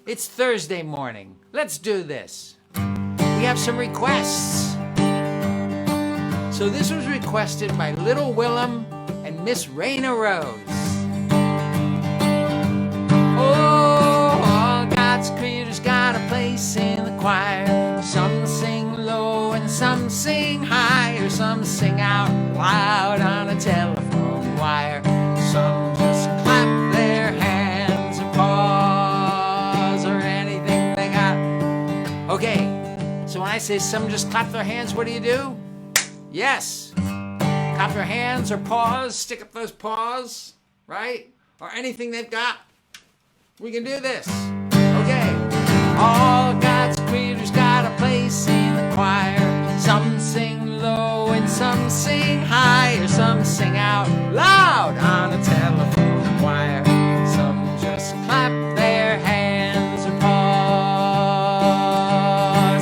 It's Thursday morning. Let's do this. We have some requests. So this was requested by Little Willem and Miss Raina Rose. Oh, all God's creatures got a place in the choir. Some sing low and some sing higher. Some sing out loud on a telephone wire. Some just clap their hands or paws or anything they got. Okay, so when I say some just clap their hands, what do? Yes. Clap their hands or paws, stick up those paws, right? Or anything they've got. We can do this. Okay. All God's creatures got a place in the choir. Some sing low and some sing higher. Some sing out loud on a telephone wire. Some just clap their hands or paws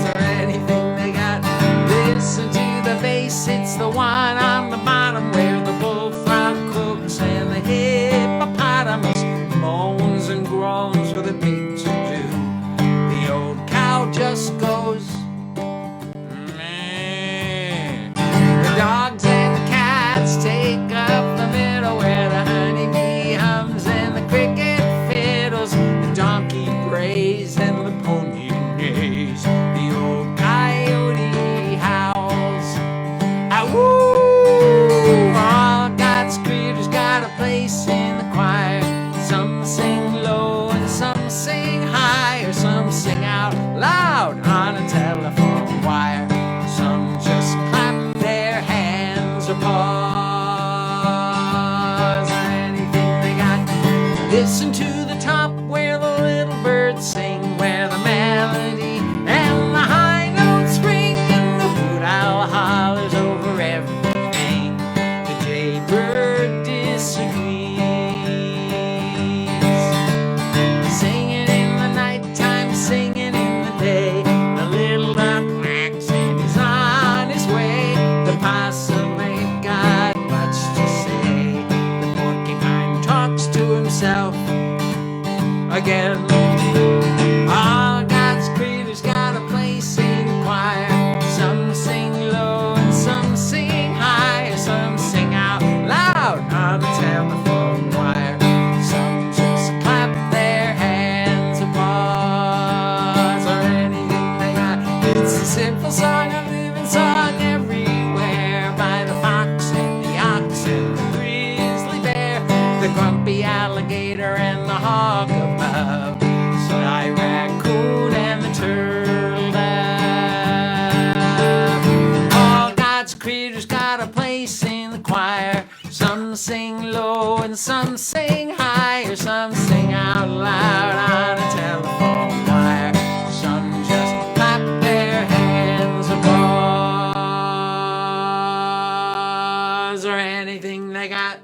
or anything they got. Listen to the bass, it's the one on the bottom where the bullfrog cooks and the hippopotamus moans and groans with a big to-do. The old cow just goes meh. The dogs and the cats take up the middle where the honeybee hums and the cricket fiddles. The donkey brays and the pony neighs. The old coyote howls. Awoo! All God's creatures got a place in the choir. Some sing low and some sing higher. Some sing out loud on a telephone wire. Some just clap their hands or paws or anything they got. Listen to the top where the little birds sing, where the melody and the high notes ring, and the hoot owl hollers over everything. The jaybird disagrees. Singing in the nighttime, singing in the day. The little duck quacks and is on his way. The possum ain't got much to say. The porcupine talks to himself again. All God's creatures got a place in the choir. Some sing low and some sing higher. Some sing out loud on the telephone wire. Some just clap their hands or paws or anything they got. It's a simple song, a living song everywhere, by the fox and the ox and the grizzly bear, the grumpy alligator and the hog above, sly raccoon and the turtle dove. All God's creatures got a place in the choir. Some sing low and some sing higher. Some sing out loud on a telephone wire. Some just clap their hands or paws or anything they got.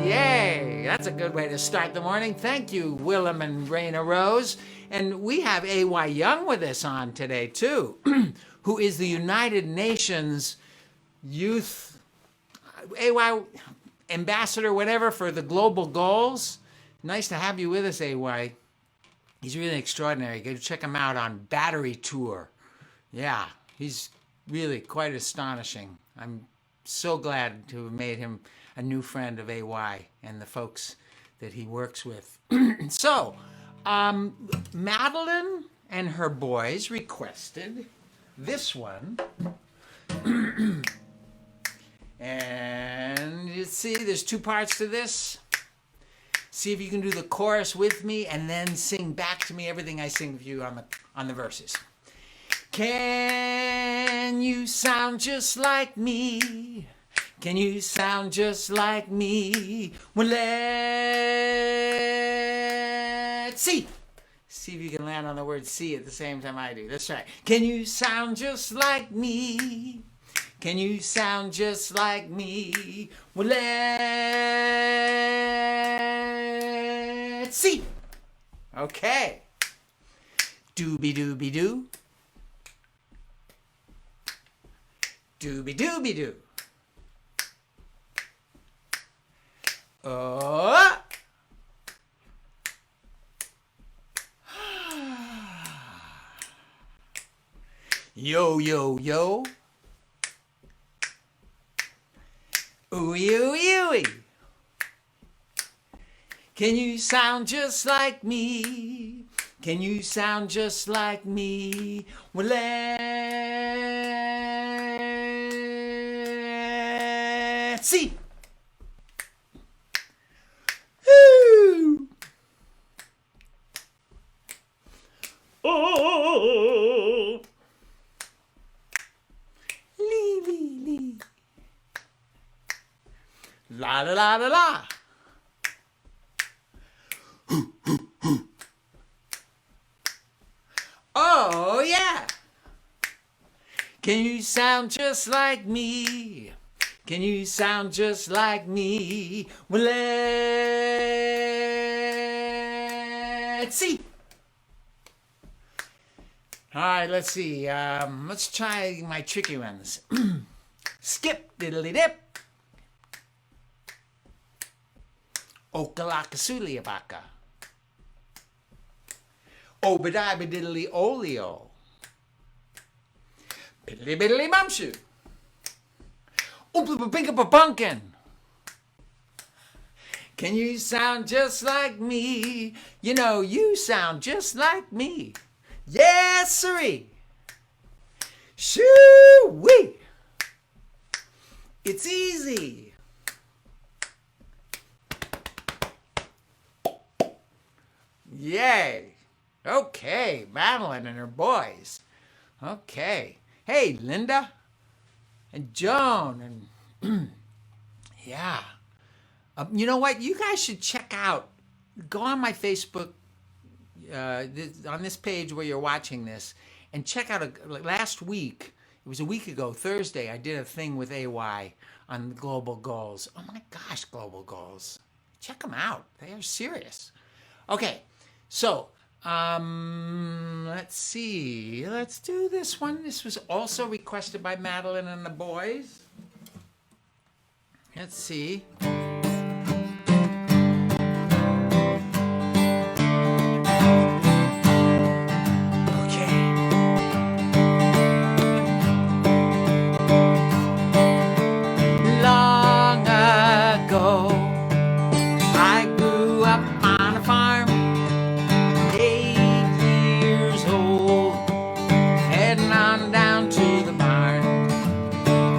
Yay! That's a good way to start the morning. Thank you, Willem and Raina Rose. And we have A.Y. Young with us on today, too, who is the United Nations Youth A.Y. Ambassador, whatever, for the global goals. Nice to have you with us, A.Y. He's really extraordinary. Go check him out on Battery Tour. Yeah, he's really quite astonishing. I'm so glad to have made him a new friend of A.Y. and the folks that he works with. So, Madeline and her boys requested this one. And you see, there's two parts to this. See if you can do the chorus with me and then sing back to me everything I sing for you on the verses. Can you sound just like me? Can you sound just like me? Well, let's see. See if you can land on the word see at the same time I do. That's right. Can you sound just like me? Can you sound just like me? Well, let's see. Okay. Doobie-doobie-doo. Doobie-doobie-doo. Oh. Yo, yo, yo. Ooey, ooey, ooey. Can you sound just like me? Can you sound just like me? Well, let's see. Woo! Oh, lee, lee, lee. La la la la la. Oh yeah. Can you sound just like me? Can you sound just like me? Well, let's see. All right, let's see. Let's try my tricky ones. Skip diddly dip. Okalakasuliabaka. Obadiah diddly olio. Piddly biddly bumshoe. Oompa-pinka-pa-punkin. Can you sound just like me? You know, you sound just like me. Yes, sirree. Shoo-wee. It's easy. Yay. Okay, Madeline and her boys. Okay. Hey, Linda and Joan and yeah. You know what? You guys should check out. Go on my Facebook on this page where you're watching this and check out last week. It was a week ago, Thursday. I did a thing with AY on global goals. Oh my gosh, global goals! Check them out. They are serious. Okay, so. Let's see. Let's do this one. This was also requested by Madeline and the boys. Let's see. Okay. Long ago, I grew up on a farm. 8 years old, heading on down to the barn.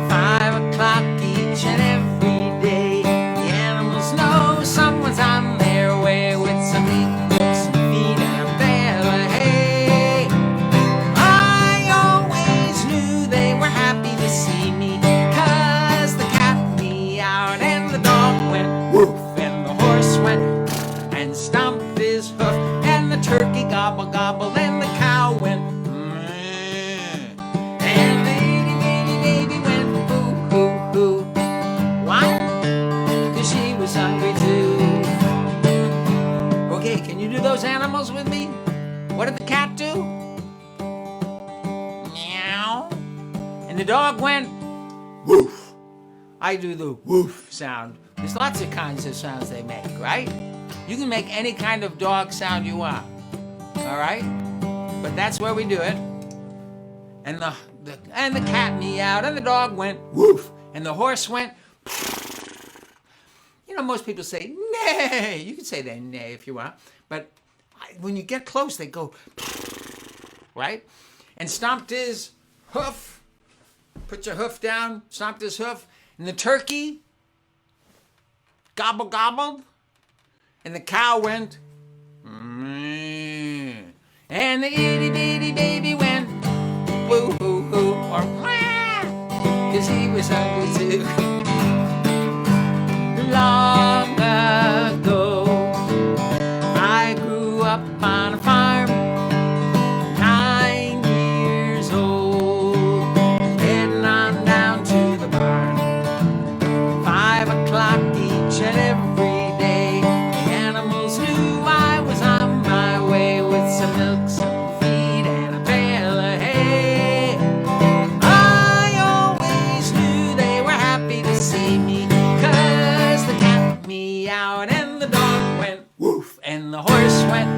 5 o'clock each and every day. The animals know someone's on their way with some meat, some feed, and a bale of hay. I always knew they were happy to see me, 'cause the cat meowed and the dog went woof, and the horse went and stomped his hoof. The turkey gobble gobble and the cow went meh. And the itty bitty baby went hoo hoo hoo. Why? 'Cause she was hungry too. Okay, can you do those animals with me? What did the cat do? Meow. And the dog went woof. I do the woof sound. There's lots of kinds of sounds they make, right? You can make any kind of dog sound you want, all right? But that's where we do it. And the cat meowed, and the dog went woof, and the horse went. You know, most people say neigh. You can say they neigh if you want, but when you get close, they go right. And stomped his hoof. Put your hoof down. Stomped his hoof, and the turkey gobble gobbled. And the cow went, meh. And the itty bitty baby went, woo hoo hoo, or wah, 'cause he was hungry too. Long ago, I grew up on a farm, 9 years old, heading on down to the barn. 5 o'clock each and every milk, some feed, and a bale of hay. I always knew they were happy to see me, 'cause the cat meowed and the dog went woof, and the horse went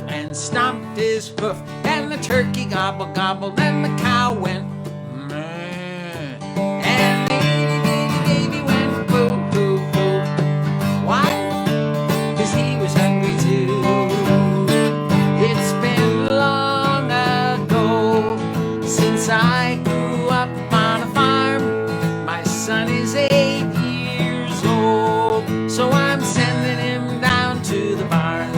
and stomped his hoof. and the turkey gobbled, gobbled, and the cow went meh. And the itty bitty baby went boo, boo, boo. Why? 'Cause he was hungry too. It's been long ago since I grew up on a farm. My son is 8 years old, so I'm sending him down to the barn.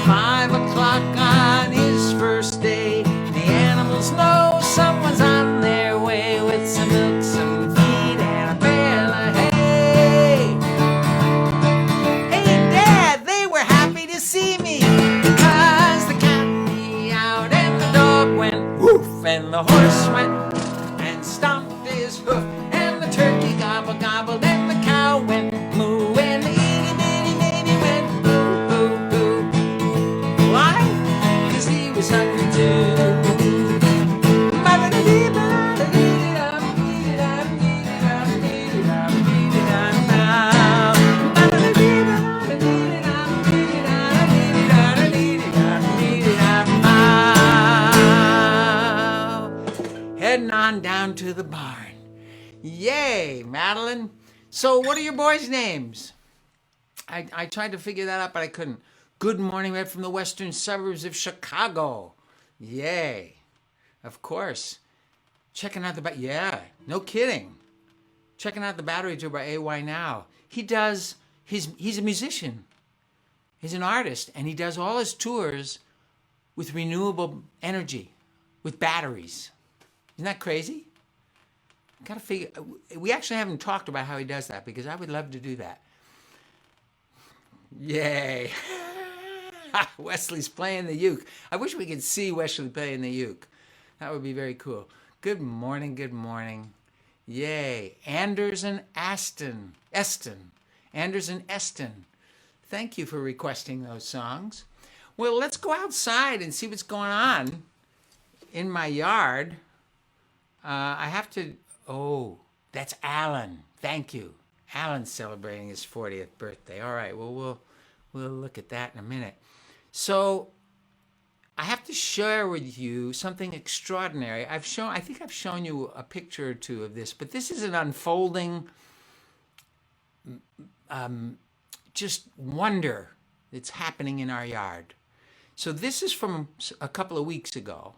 5 o'clock on his first day. The animals know someone's on their way with some milk, some feed, and a bale of hay. Hey, Dad, they were happy to see me, 'cause the cat meowed and the dog went woof, and the horse went and stomped his hoof, and the turkey gobbled, gobbled, and the cow went moo, and the itty bitty baby went boo, boo, boo. Why? 'Cause he was hungry too. Heading on down to the barn. Yay, Madeline. So what are your boys' names? I tried to figure that out, but I couldn't. Good morning, right from the western suburbs of Chicago. Yay. Of course. Checking out the yeah, no kidding. Checking out the battery tour by AY Now. He's a musician. He's an artist, and he does all his tours with renewable energy, with batteries. Isn't that crazy? Gotta figure. We actually haven't talked about how he does that, because I would love to do that. Yay. Wesley's playing the uke. I wish we could see Wesley playing the uke. That would be very cool. Good morning, good morning. Yay. Anders and Eston. Anders and Eston. Thank you for requesting those songs. Well, let's go outside and see what's going on in my yard. I have to, that's Alan. Thank you. Alan's celebrating his 40th birthday. All right, well, we'll look at that in a minute. So I have to share with you something extraordinary. I think I've shown you a picture or two of this, but this is an unfolding just wonder that's happening in our yard. So this is from a couple of weeks ago.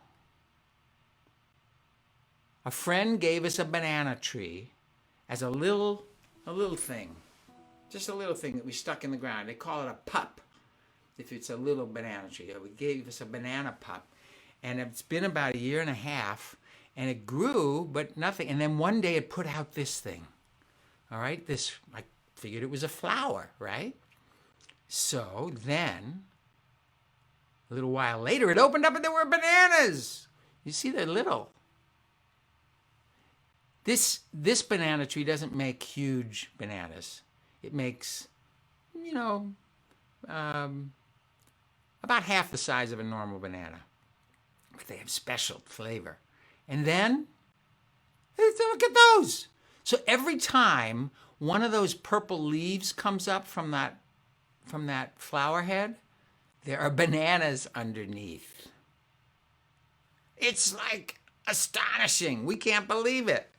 A friend gave us a banana tree as a little thing. Just a little thing that we stuck in the ground. They call it a pup if it's a little banana tree. We gave us a banana pup. And it's been about 1.5 years, and it grew, but nothing. And then one day it put out this thing. All right? I figured it was a flower, right? So then, a little while later, it opened up and there were bananas. You see, they're little. This banana tree doesn't make huge bananas. It makes, about half the size of a normal banana. But they have special flavor. And then, look at those. So every time one of those purple leaves comes up from that flower head, there are bananas underneath. It's like astonishing. We can't believe it.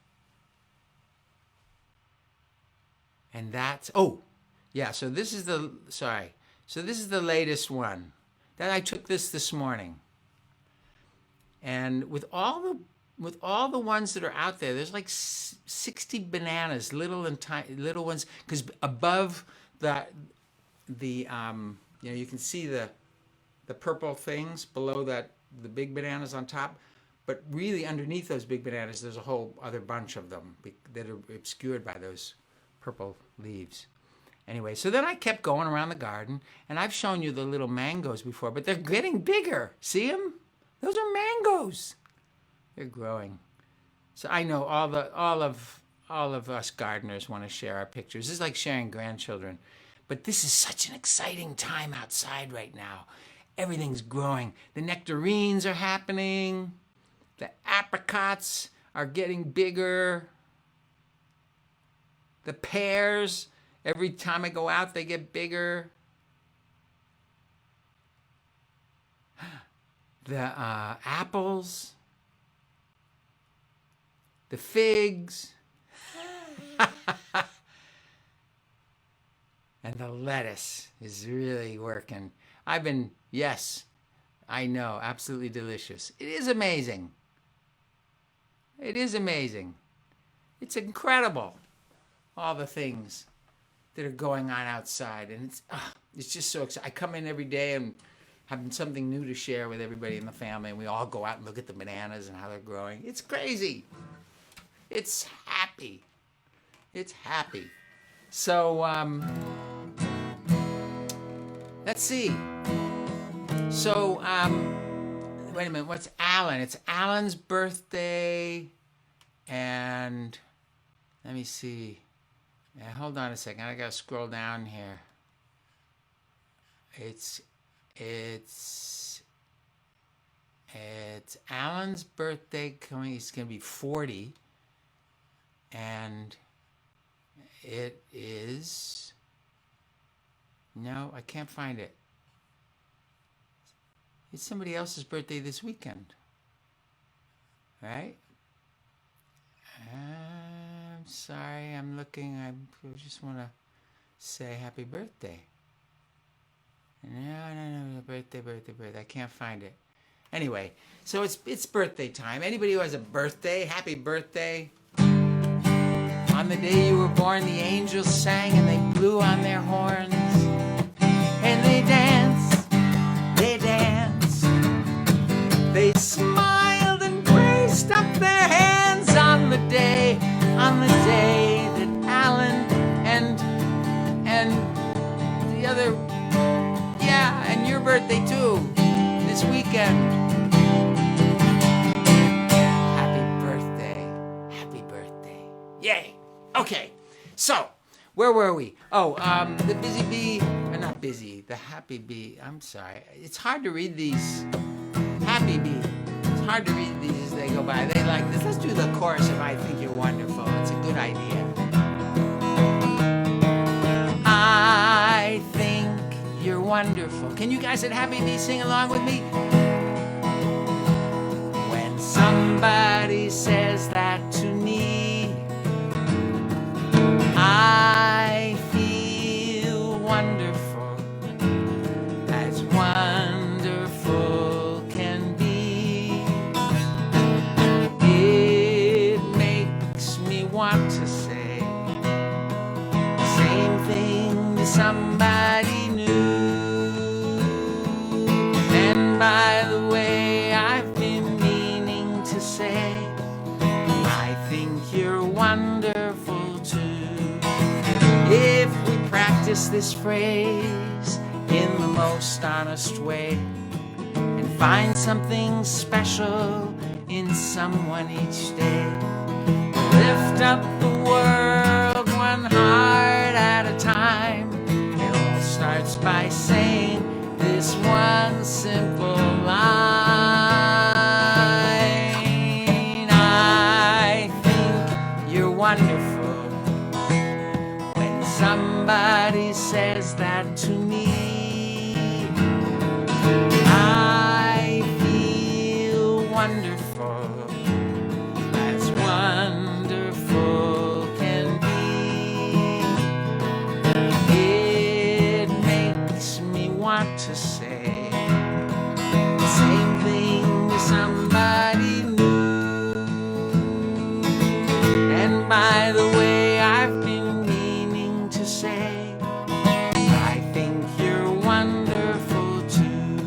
And that's, so this is the latest one. I took this morning. And with all the ones that are out there, there's like 60 bananas, little and tiny, little ones, because above you can see the purple things below that, the big bananas on top. But really underneath those big bananas, there's a whole other bunch of them that are obscured by those purple leaves. Anyway, so then I kept going around the garden, and I've shown you the little mangoes before, but they're getting bigger. See them? Those are mangoes. They're growing. So I know all of us gardeners want to share our pictures. This is like sharing grandchildren. But this is such an exciting time outside right now. Everything's growing. The nectarines are happening. The apricots are getting bigger. The pears, every time I go out, they get bigger. the apples, the figs, and the lettuce is really working. Yes, I know, absolutely delicious. It is amazing. It is amazing. It's incredible, all the things that are going on outside. And it's just so exciting. I come in every day and having something new to share with everybody in the family. And we all go out and look at the bananas and how they're growing. It's crazy. It's happy. It's happy. So, let's see. So, wait a minute. What's Alan? It's Alan's birthday. And let me see. Yeah, hold on a second. I gotta scroll down here. It's Alan's birthday coming. He's gonna be 40, and it is. No, I can't find it. It's somebody else's birthday this weekend, right? I'm sorry, I'm looking. I just want to say happy birthday. No, birthday. I can't find it. Anyway, so it's birthday time. Anybody who has a birthday, happy birthday. On the day you were born, the angels sang and they blew on their horns. And they danced, they smiled and raised up their hands on the day that Alan and the other, and your birthday too, this weekend. Happy birthday. Yay. Okay, so where were we? Oh, the busy bee, not busy, the happy bee. I'm sorry. It's hard to read these. Happy bee. It's hard to read these as they go by. They like this. Let's do the chorus of I Think You're Wonderful. It's a good idea. I think you're wonderful. Can you guys at Happy Bee sing along with me? When somebody says that to me, I feel wonderful, as wonderful can be. It makes me want to say the same thing to somebody new. And by the way, I've been meaning to say, I think you're wonderful too. If we practice this phrase in the most honest way and find something special in someone each day, lift up the world one heart at a time. It all starts by saying this one simple line. I think you're wonderful. Somebody says that to me, I feel wonderful, as wonderful can be. It makes me want to say the same thing to somebody new. And by the way, I've been say, I think you're wonderful too.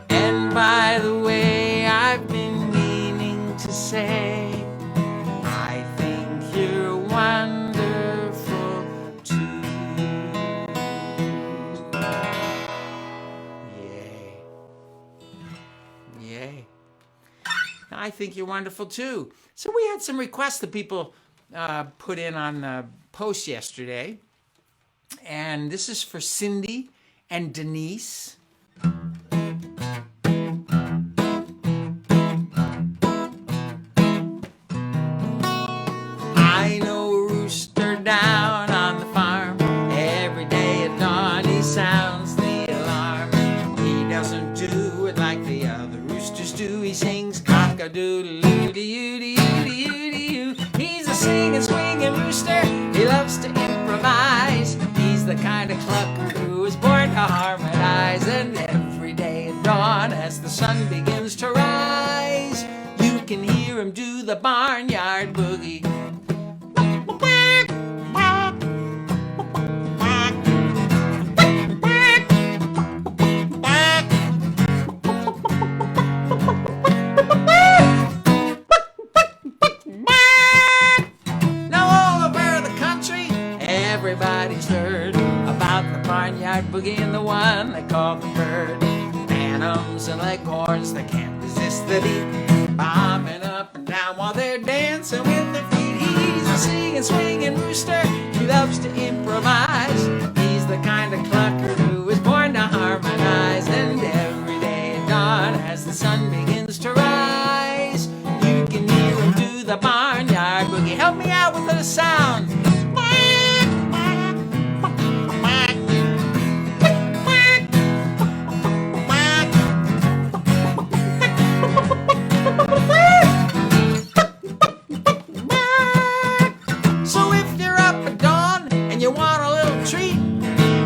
And by the way, I've been meaning to say, I think you're wonderful too. Yay. I think you're wonderful too. So we had some requests that people put in on the post yesterday, and this is for Cindy and Denise. I know a rooster down on the farm. Every day at dawn he sounds the alarm. He doesn't do sun begins to rise. You can hear him do the barnyard boogie. Everybody's heard about the barnyard boogie and the one they call the bird. Phantoms and leghorns that can't resist the beat, bobbing up and down while they're dancing with their feet. He's a singing, swinging rooster. He loves to improvise. He's the kind of clucker who is born to harmonize. And every day at dawn, as the sun begins to rise, you can hear him do the barnyard boogie. Help me out with the sound. So if you're up at dawn and you want a little treat,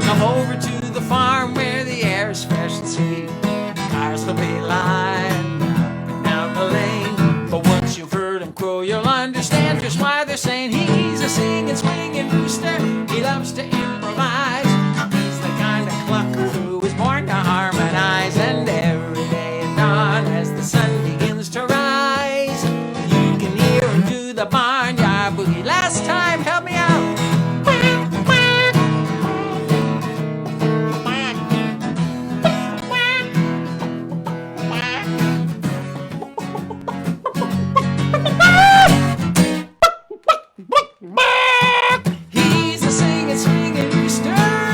come over to the farm where the air is fresh and sweet. Cars will be lined up and down the lane, but once you've heard him crow, you'll understand just why they're saying he's a singing, swinging rooster. He loves to improvise. He's the kind of clucker who was born to harmonize. And every day at dawn, as the sun begins to rise, you can hear him do the barnyard boogie. Last time, help me out. He's a singing, swinging rooster,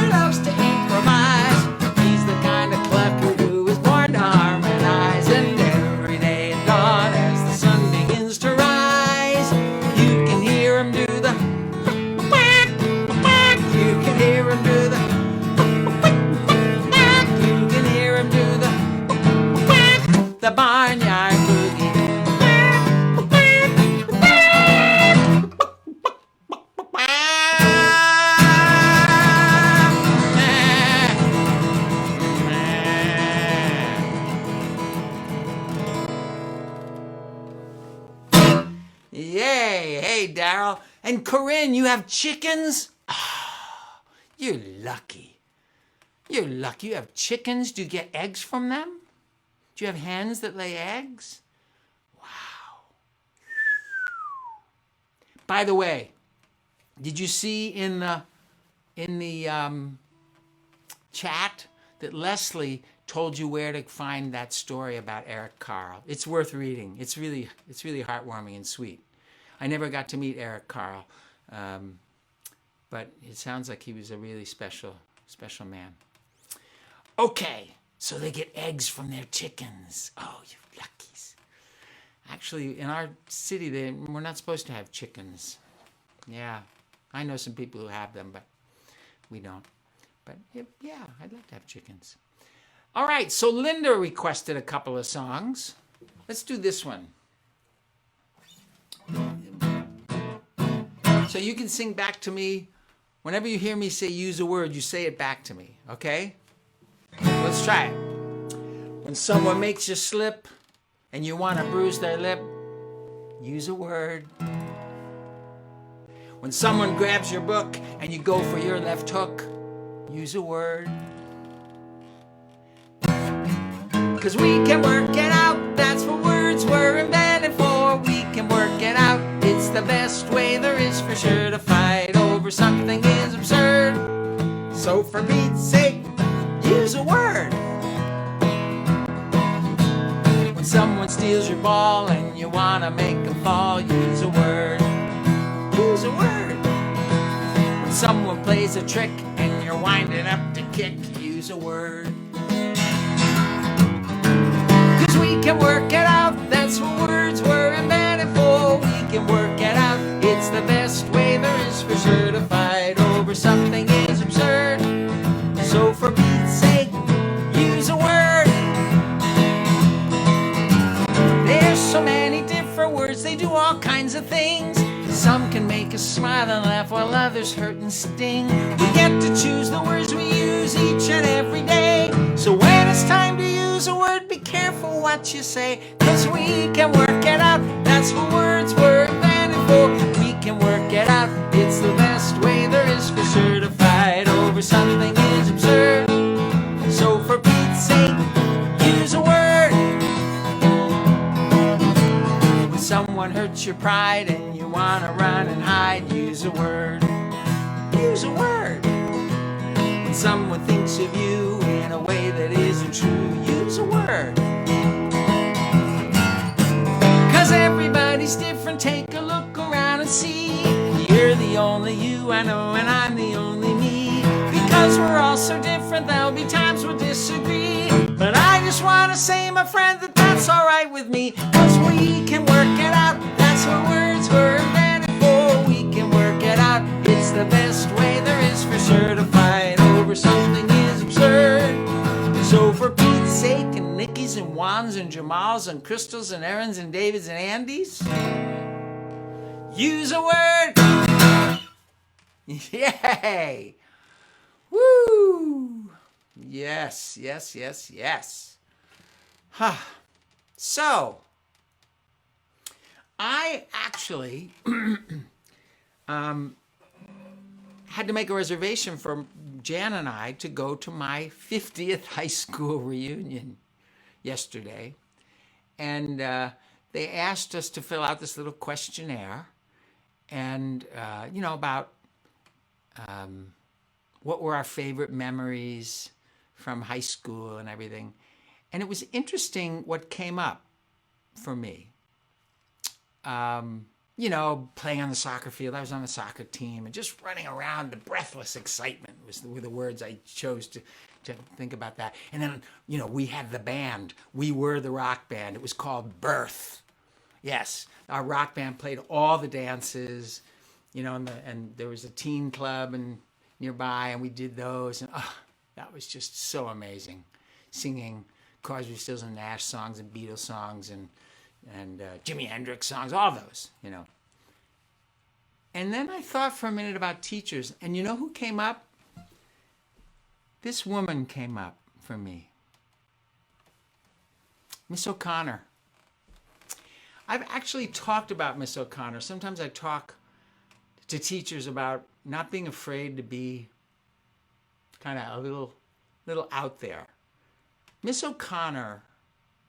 loves to improvise. He's the kind of clucker who is born to harmonize. And every day at dawn, as the sun begins to rise, you can hear him do the. You can hear him do the. You can hear him do the barnyard boogie. Yay! Hey, Daryl. And Corinne, you have chickens? Oh, you're lucky. You're lucky. You have chickens. Do you get eggs from them? Do you have hens that lay eggs? Wow. By the way, did you see in the chat that Leslie told you where to find that story about Eric Carle? It's worth reading. It's really heartwarming and sweet. I never got to meet Eric Carle, but it sounds like he was a really special man. Okay, so they get eggs from their chickens. Oh, you luckies. Actually, in our city, we're not supposed to have chickens. Yeah, I know some people who have them, but we don't. But yeah, I'd like to have chickens. All right, so Linda requested a couple of songs. Let's do this one. So you can sing back to me. Whenever you hear me say use a word, you say it back to me, okay? Let's try it. When someone makes you slip and you want to bruise their lip, use a word. When someone grabs your book and you go for your left hook, use a word. 'Cause we can work it out, that's what words were invented for. We can work it out, it's the best way there is for sure. To fight over something is absurd. So for Pete's sake, use a word. When someone steals your ball and you wanna make them fall, use a word. Use a word. When someone plays a trick and you're winding up to kick, use a word. We can work it out, that's what words were invented for. We can work it out, it's the best way there is for sure. To fight over something is absurd. So for Pete's sake, use a word. There's so many different words, they do all kinds of things. Some can make us smile and laugh while others hurt and sting. We get to choose the words we use each and every day. So when it's time to use a word, be careful what you say, 'cause we can work it out. That's what words were invented for. We can work it out. It's the best way there is for sure to fight over something is absurd. So for Pete's sake, use a word. When someone hurts your pride and you wanna run and hide, use a word. Use a word. When someone thinks of you in a way that isn't true, use a word. 'Cause everybody's different, take a look around and see. You're the only you I know, and I'm the only me. Because we're all so different, there'll be times we'll disagree. But I just wanna say, my friend, that that's alright with me. 'Cause we can work it out, that's what words were invented for. We can work it out, it's the best way there is for sure to fight over something is absurd. So for Pete's sake, and Nicky's and Juan's and Jamal's and Crystal's and Aaron's and David's and Andy's, use a word. Yay! Woo! Yes, yes, yes, yes. Huh. So, I actually had to make a reservation for Jan and I to go to my 50th high school reunion yesterday. And they asked us to fill out this little questionnaire and, about what were our favorite memories from high school and everything. And it was interesting what came up for me. Playing on the soccer field. I was on the soccer team and just running around. The breathless excitement were the words I chose to think about that. And then, we had the band. We were the rock band. It was called Birth. Yes, our rock band played all the dances, and there was a teen club nearby, and we did those. And that was just so amazing. Singing Crosby, Stills and Nash songs and Beatles songs and Jimi Hendrix songs, all those, And then I thought for a minute about teachers, and you know who came up? This woman came up for me. Miss O'Connor. I've actually talked about Miss O'Connor. Sometimes I talk to teachers about not being afraid to be kind of a little out there. Miss O'Connor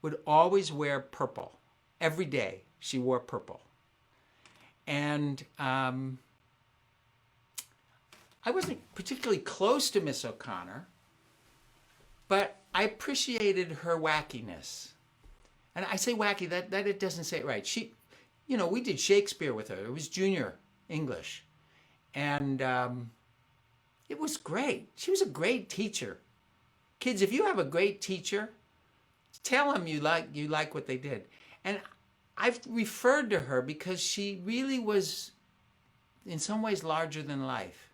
would always wear purple. Every day she wore purple. And I wasn't particularly close to Miss O'Connor, but I appreciated her wackiness. And I say wacky, that it doesn't say it right. She, we did Shakespeare with her. It was junior English. And it was great. She was a great teacher. Kids, if you have a great teacher, tell them you like what they did. And I've referred to her because she really was, in some ways, larger than life.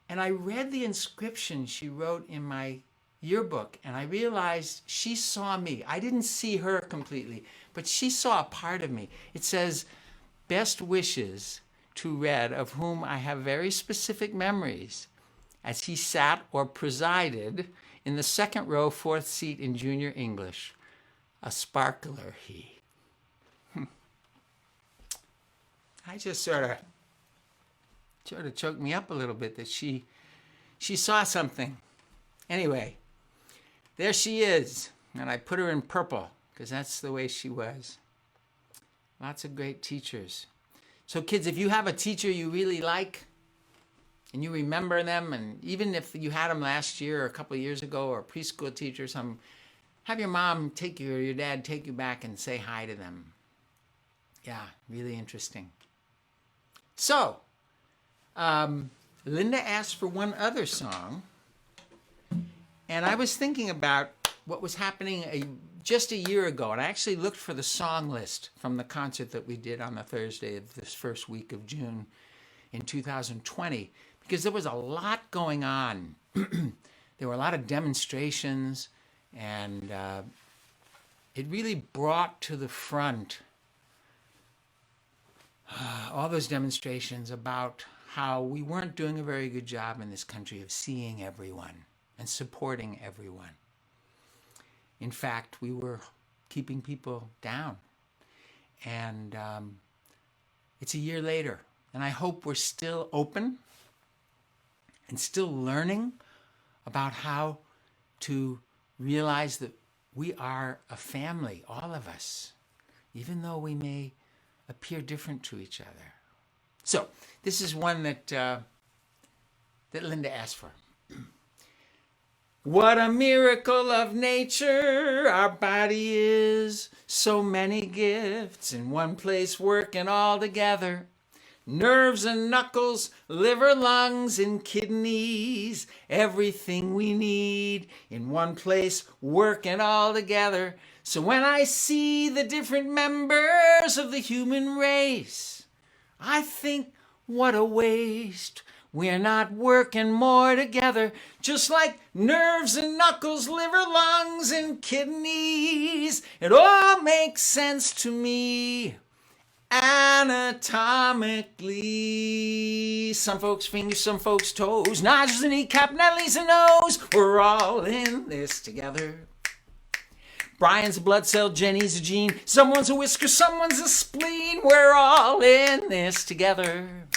And I read the inscription she wrote in my yearbook, and I realized she saw me. I didn't see her completely, but she saw a part of me. It says, "Best wishes to Red, of whom I have very specific memories, as he sat or presided in the second row, fourth seat in junior English. A sparkler he." I just sort of choked me up a little bit that she saw something. Anyway, there she is, and I put her in purple because that's the way she was. Lots of great teachers. So kids, if you have a teacher you really like and you remember them, and even if you had them last year or a couple of years ago, or a preschool teacher or something, have your mom take you or your dad take you back and say hi to them. Yeah, really interesting. So, Linda asked for one other song, and I was thinking about what was happening just a year ago, and I actually looked for the song list from the concert that we did on the Thursday of this first week of June in 2020, because there was a lot going on. There were a lot of demonstrations, and it really brought to the front all those demonstrations about how we weren't doing a very good job in this country of seeing everyone and supporting everyone. In fact, we were keeping people down. And it's a year later, and I hope we're still open and still learning about how to realize that we are a family, all of us, even though we may appear different to each other. So this is one that Linda asked for. What a miracle of nature our body is. So many gifts in one place working all together. Nerves and knuckles, liver, lungs, and kidneys. Everything we need in one place working all together. So when I see the different members of the human race, I think, what a waste. We're not working more together, just like nerves and knuckles, liver, lungs, and kidneys. It all makes sense to me anatomically. Some folks' fingers, some folks' toes, nostrils and kneecap, Natalie's a nose. We're all in this together. Brian's a blood cell, Jenny's a gene. Someone's a whisker, someone's a spleen. We're all in this together.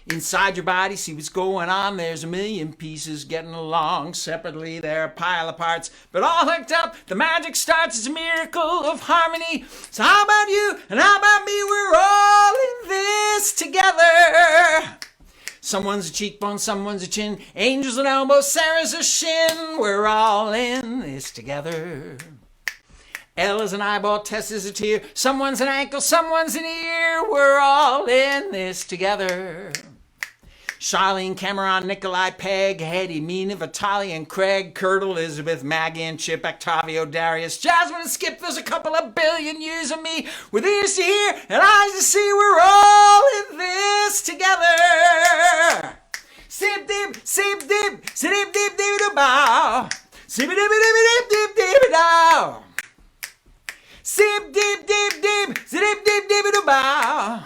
Inside your body, see what's going on. There's a million pieces getting along separately. They're a pile of parts, but all hooked up. The magic starts. It's a miracle of harmony. So how about you and how about me? We're all in this together. Someone's a cheekbone, someone's a chin. Angel's an elbow, Sarah's a shin. We're all in this together. L is an eyeball, Tess is a tear. Someone's an ankle, someone's an ear. We're all in this together. Charlene, Cameron, Nikolai, Peg, Hetty, Mina, Vitaly, and Craig, Kurt, Elizabeth, Maggie, and Chip, Octavio, Darius, Jasmine, and Skip. There's a couple of billion years of me with ears to hear and eyes to see. We're all in this together. Sip dip, sip dip, sip dip dip dip bow. Sip dip dip dip dip dip dow. Sip dip dip dip, sip dip dip dip bow.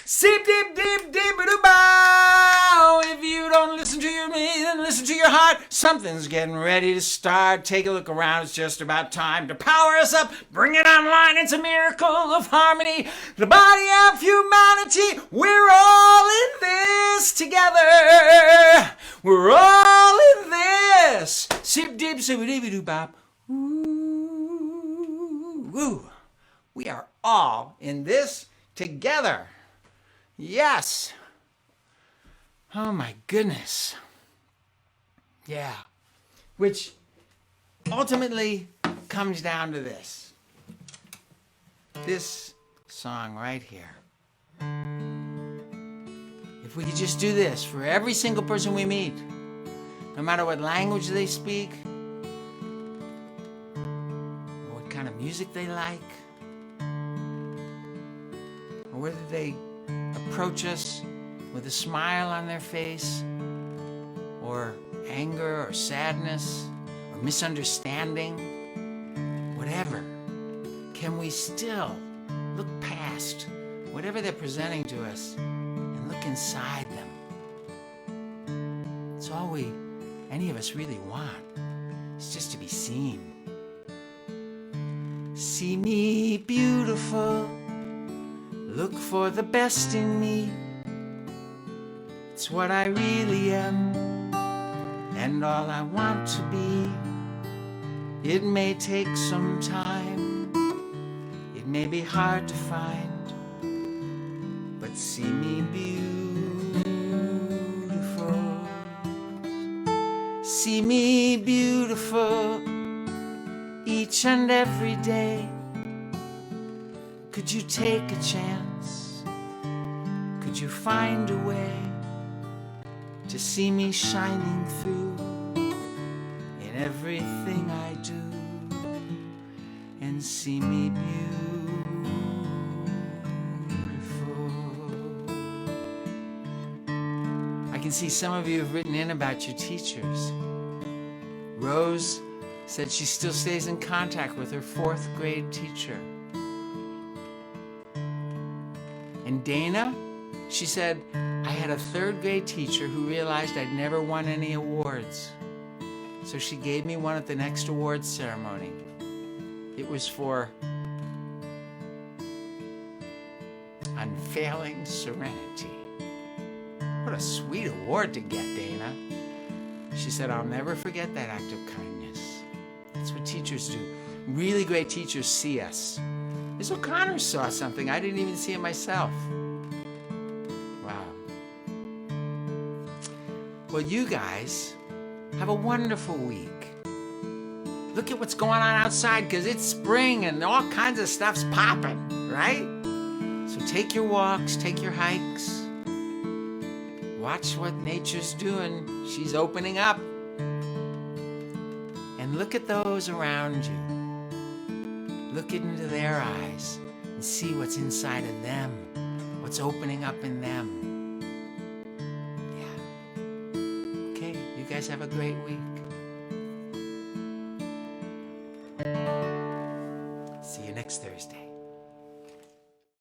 Sip dip dip dip dip bow. If you don't listen to your me, then listen to your heart. Something's getting ready to start. Take a look around. It's just about time to power us up. Bring it online. It's a miracle of harmony. The body of humanity. We're all in this together. We're all in this. Sip dip sip dip dip bow. Ooh. We are all in this together. Yes. Oh my goodness. Yeah. Which ultimately comes down to this. This song right here. If we could just do this for every single person we meet, no matter what language they speak, or what kind of music they like, or whether they approach us with a smile on their face, or anger, or sadness, or misunderstanding, whatever, can we still look past whatever they're presenting to us and look inside them? It's all any of us really want. It's just to be seen. See me beautiful. Look for the best in me. It's what I really am, and all I want to be. It may take some time, it may be hard to find, but see me beautiful. See me beautiful each and every day. Could you take a chance? Could you find a way to see me shining through in everything I do, and see me beautiful? I can see some of you have written in about your teachers. Rose said she still stays in contact with her 4th grade teacher. And Dana, she said, I had a 3rd grade teacher who realized I'd never won any awards. So she gave me one at the next awards ceremony. It was for unfailing serenity. What a sweet award to get, Dana. She said, I'll never forget that act of kindness. That's what teachers do. Really great teachers see us. Miss O'Connor saw something. I didn't even see it myself. Wow. Well, you guys have a wonderful week. Look at what's going on outside, because it's spring and all kinds of stuff's popping, right? So take your walks, take your hikes. Watch what nature's doing. She's opening up. And look at those around you. Look into their eyes and see what's inside of them, what's opening up in them. Yeah. Okay, you guys have a great week. See you next Thursday.